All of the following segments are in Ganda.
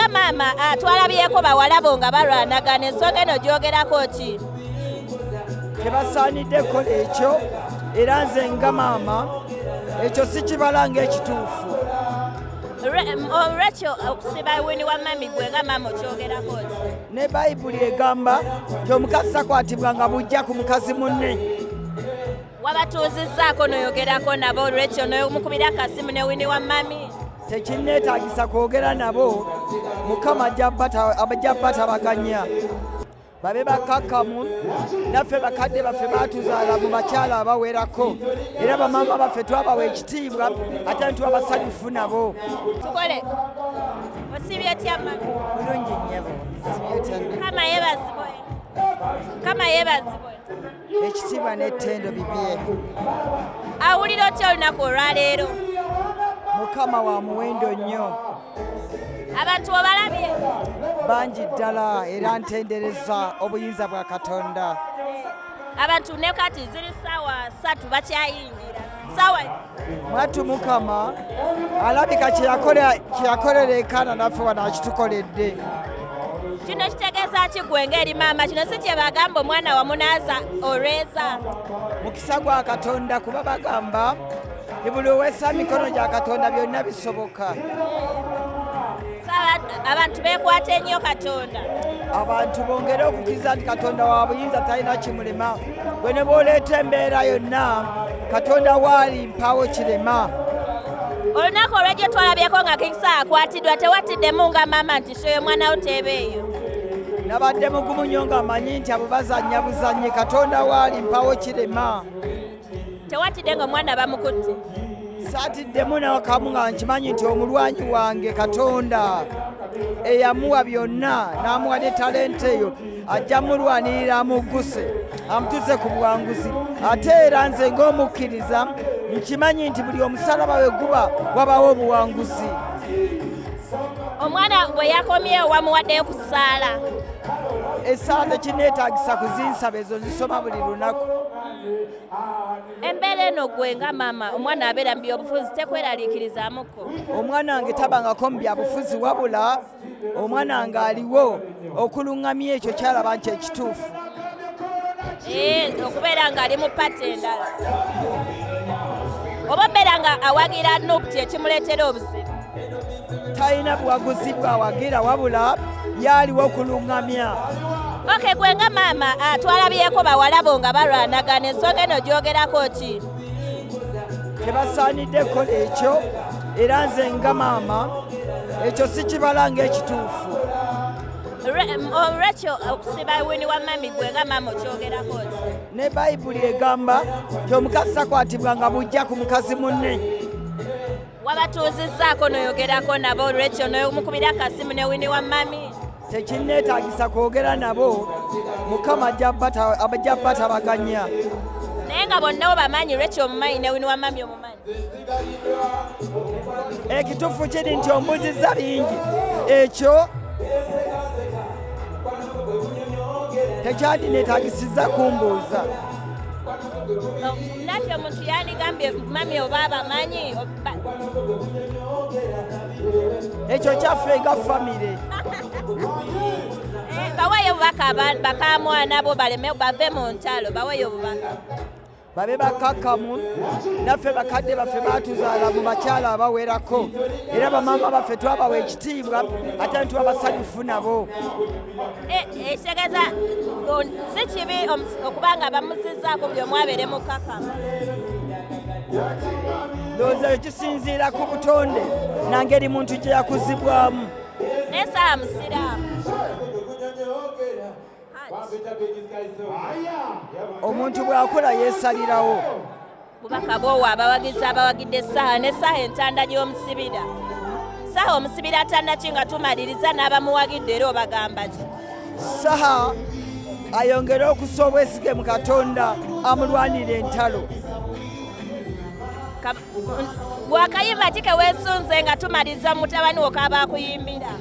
Gwenga maama twalabyeko bawalabo nga balwanagana ensonga eno gyogerako ki? Tebasaanidde kukola ekyo era nze nga maama ekyo sikibala ng'ekituufu. Recheal okusiba Winnie wa mami gwenga maama okyogerako ki? Ne Bayibuli egamba nti omukazi takwatibwa nga bujja ku mukazi munne. Wabatuuzizzaako n'oyogerako nabo Recheal n'omukubira akasimu ne Winnie wa mami? Tekinneetaagisa kwogera nabo, Mukama ajja batabaganya. Babe bakkakkamu, naffe bakadde baffe baatuzaala mu bakyala abawerako, era bamaama baffe twabawa ekitiibwa ate ntuba basanyufu nabo. Tukole osibye otya mami? Bulungi nnyabo. Kama yeebazibwe. Ekitiibwa n'ettendo bibye. Awulira otya olunaku olwaleero? Mukama wa muwendo nnyo. Abantu obalabye? Bangi ddala era ntendereza obuyinza bwa Katonda. Abantu ne kati ziri ssaawa 3 bakyayingira. Ssaawa Mwattu Mukama alabika kyeyakolera ekaana naffe wano akitukoledde. Kino kitegeeza ki gwe ng'eri maama? Kino si kye bagamba omwana wamunaaza olweza? Mukisa gwa Katonda kuba bagamba buli owessa mikono gya Katonda byonna bisoboka. Abantu beekwata ennyo Katonda. Abantu bongere okukkiriza nti Katonda wa buyinza talina kimulema. Gwe ne bw'oleeta embeera yonna Katonda waali mpaawo kirema. Olunaku olw'egyo twalabyeko nga King Saha akwatiddwa tewatiddemu nga maama nti shoyo mwana wo teebeeyo. Nabadde mugumu nnyo nga mmanyi nti abo bazannya buzannyi Katonda waali mpaawo kirema. Tewatidde nga omwana bamukutte? Saatiddemu n'akamu nga nkimanyi nti omulwanyi wange Katonda eyamuwa byonna n'amuwa ne talenta eyo ajja mulwanirira amugguse amutuze ku buwanguzi. Ate era nze ng'omukkiriza nkimanyi nti buli omusalaba we guba wabawo obuwanguzi. Omwana bwe yakomyewo wamuwaddeyo ku ssaala? Essaala tekinneetaagisa kuzinsaba, ezo zisoma buli lunaku. Embeera eno gwe nga maama omwana abeera mu byobufuzi tekweraliikirizaamuko? Omwana wange tabangako mu byabufuzi wabula omwana wange aliwo okuluŋŋamya ekyo kyalaba nti ekituufu. Okubeera ng'ali mu pati endala oba obeera nga awagira nukti ekimuleetera obuzibu? Talina buwaguzi bwawagira wabula yaaliwo okuluŋŋamya. Okay, gwe nga maama twalabyeko bawalabo nga balwanagana ensonga eno gyogerako ki? Tebasaanidde kukola ekyo era nze nga maama ekyo sikibala ng'ekituufu. Recheal okusiba Winnie wa mami gwe nga maama okyogerako ki? Ne Bayibuli egamba nti omukazi takwatibwa nga bujja ku mukazi munne. Wabatuuzizzaako n'oyogerako nabo Recheal n'omukubira akasimu ne Winnie wa mami? Tekinneetaagisa kwogera nabo, Mukama ajja batabaganya. Naye nga bonna obamanyi Recheal omumanyi ne Winnie wa mami omumanyi? Ekituufu kiri nti ombuzizza bingi, ekyo tekyandinneetaagisizza kumbuuza. Nati omuntu yandigambye mami oba abamanyi? Ekyo kyaffe nga famire. Baweeyo obubaka bakamwana bo baleme bave mu ntalo, baweeyo obubaka. Babe bakkakkamu, naffe bakadde baffe baatuzaala mu bakyala abawerako, era bamaama baffe twabawa ekitiibwa ate ntuba basanyufu nabo. Ekitegeeza si kibi okuba nga bamuzizzaako buli omu abeere mukkakkamu? Ndowooza ekisinziira ku butonde nangeri muntu gye yakuzibwamu. Naye Saha musiraamu. Omuntu bw'akula yeesalirawo. Bubaka bw'owa abawagizi abawagidde Saha ne Saha entanda gy'omusibira. Saha omusibira atanda ki nga tumaliriza n'abamuwagidde era obagamba ki? Saha ayongere okussa obwesige mu Katonda amulwanira entalo. Gwakayimba ki keweesunze nga tumaliriza mutabani wo kaba akuyimbira?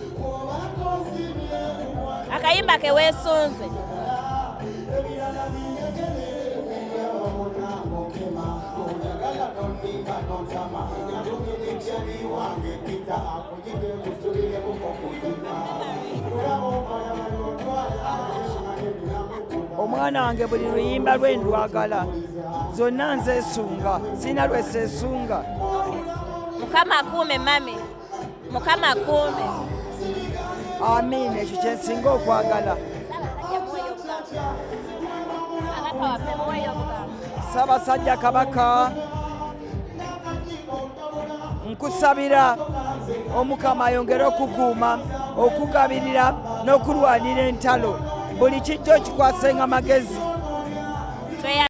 Akayimba keweesunze. mwana wange buli luyimba lwe ndwagala zonna nzeesunga sina lweseesunga. Mukama akuume mami, Mukama akuume. Amiina, ekyo kyensinga okwagala. Ssaabasajja Kabaka, nkusabira Omukama ayongere okukuuma, okugabirira n'okulwanira entalo. Buli kijjo kikwasenga magezi.